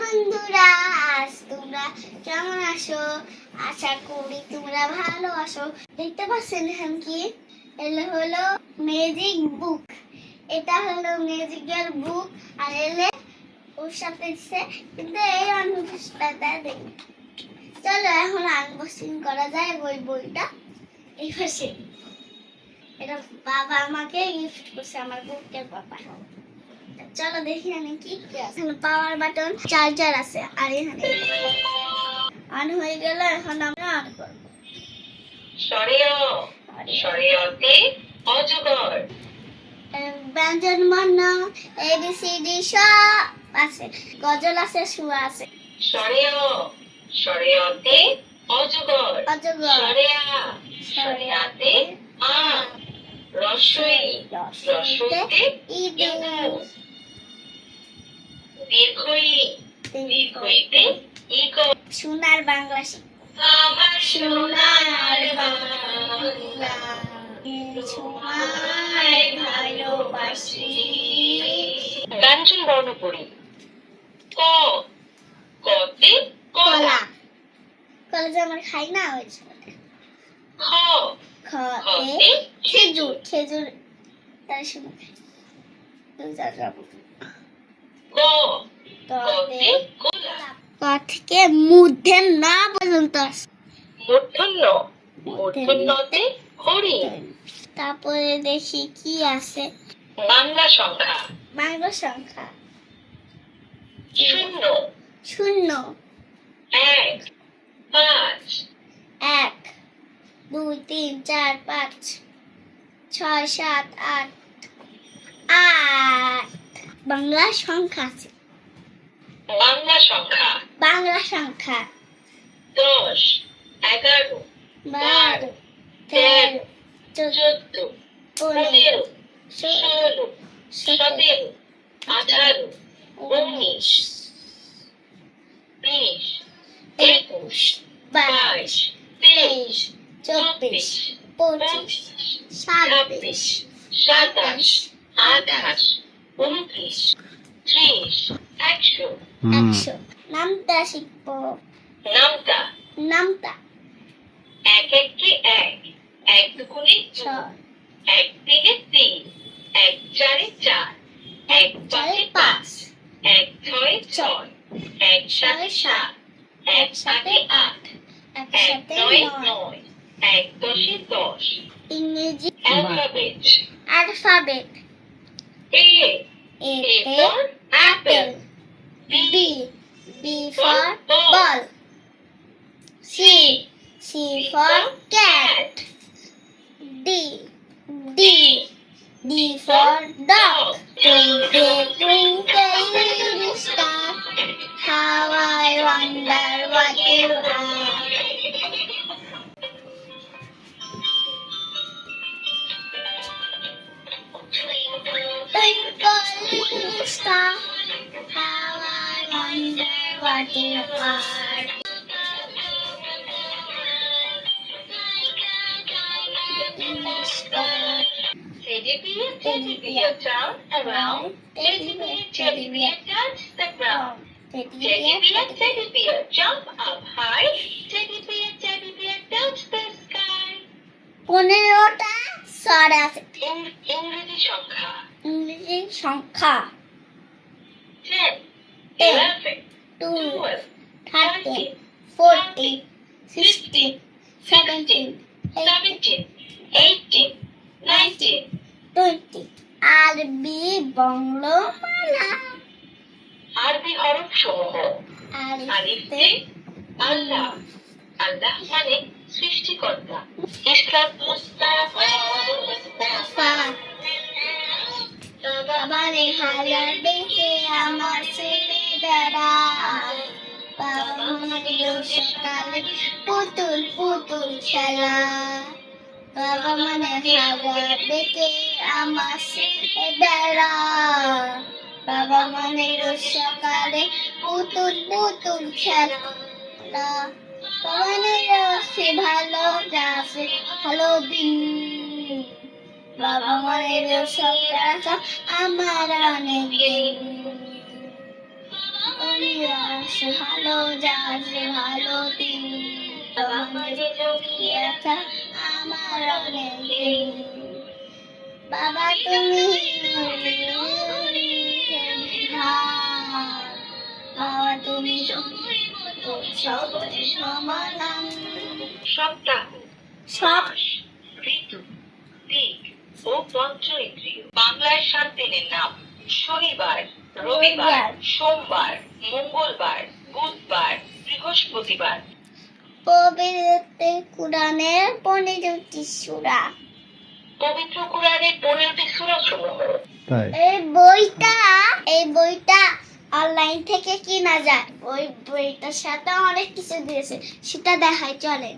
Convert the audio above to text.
বন্ধুরা, আজ তোমরা কেমন আছো? আশা করি তোমরা ভালো আছো। দেখতে পাচ্ছেন এখানে কি? এটা হলো ম্যাজিক বুক। এটা হলো ম্যাজিকের বুক। আর এলে ওর সাথে কিন্তু এই অনুষ্ঠানটা দেখি। চলো এখন আনবক্সিং করা যায় ওই বইটা। এই পাশে এটা বাবা আমাকে গিফট করছে, আমার বুকের বাবা। চলো দেখি আমি কি আছে। পাওয়ার বাটন, চার্জার আছে, আর এখানে অন হয়ে গেল। এখন আমরা অন করব। শরীয়তে অজগর। ব্যঞ্জন বর্ণ ABCD সব আছে, গজল আছে, সুরা আছে। শরীয়তে অজগর। শরিয়াতে আম। রসইতে ইঁদুর। দীর্ঘইতে ঈগল। সোনার বাংলা আমার সোনার বাংলা, তোমায় ভালোবাসি। ব্যঞ্জন বর্ণ পড়ি। কতে কলা। কলা যে আমরা খাই না, ওই খতে খেজুর। খেজুর তার সময় কতে গোলাপ। ক থেকে মূর্ধন্য ন পর্যন্ত আছে। মূর্ধন্যতে হরিণ। তারপরে দেখি কি আছে। বাংলা সংখ্যা। বাংলা সংখ্যা 0 0 1 5 1 2 3 4 5 6 7 8 8 বাংলা সংখ্যা আছে। বাংলা সংখ্যা বাংলা সংখ্যা 10 11 12 13 14 15 16 17 18 19 20 21 22 23 24 25 26 27 28 29 30 100 100 নামটা শিখবো। নামটা এক একে এক, এক দুগুণে 6 এক তিনে 3, এক চারে 4, এক পাঁচে 5, এক ছয়ে 6, এক সাতে 7, এক সাতে 8, এক নয়ে 9, এক দশে 10। ইংরেজি alphabet. Alphabet A for apple. B for ball. C for cat. D for dog. Twinkle twinkle little star, how I wonder what you are. Twinkle little star, how I wonder what you are. Teddy bear, turn around. Teddy bear, touch the ground. Teddy bear, jump up high. Teddy bear, touch the sky. 15টা স্বর আছে। ইংরেজি সংখ্যা ইংরেজি সংখ্যা 10 11 12 13 14 16 17 18 18 19 20 আরবি বংলমালা। আরবি হরফ সমূহ। আলিফে আল্লাহ। আল্লাহ মানে সৃষ্টিকর্তা। ইসলাম মুস্তাফা। বাবারে হাজার দেখে আমার ছেলে দাঁড়া, বাবা মানে সকালে পুতুল পুতুল খেলা, বাবা মানে হাজার দেখে আমার ছেলে বেড়া, বাবা মানে সকালে পুতুল পুতুল খেলা, বাবা মানে রসে ভালো যাচ্ছে ভালো দিন, বাবা মানে সব আমার অনেক দিন। আসে ভালো যাসে ভালো দিন আমাকে জমিয়ে রাখা আমার অনেক দিন। বাবা তুমি বাবা তুমি সবরের সমাধান। সপ্তাহ, সব মাস, ঋতু, দিক ও পঞ্চ ইন্দ্রিয়। বাংলায় 7 দিনের নাম: শনিবার, রবিবার, সোমবার, মঙ্গলবার, বুধবার, বৃহস্পতিবার। পবিত্র কুরআনের 15টি সূরা। পবিত্র কোরআনের 15টি সূরা সমূহ: তাই এই বইটা অনলাইন থেকে কিনা যায়। ওই বইটার সাথে অনেক কিছু দিয়েছে, সেটা দেখায় চলে।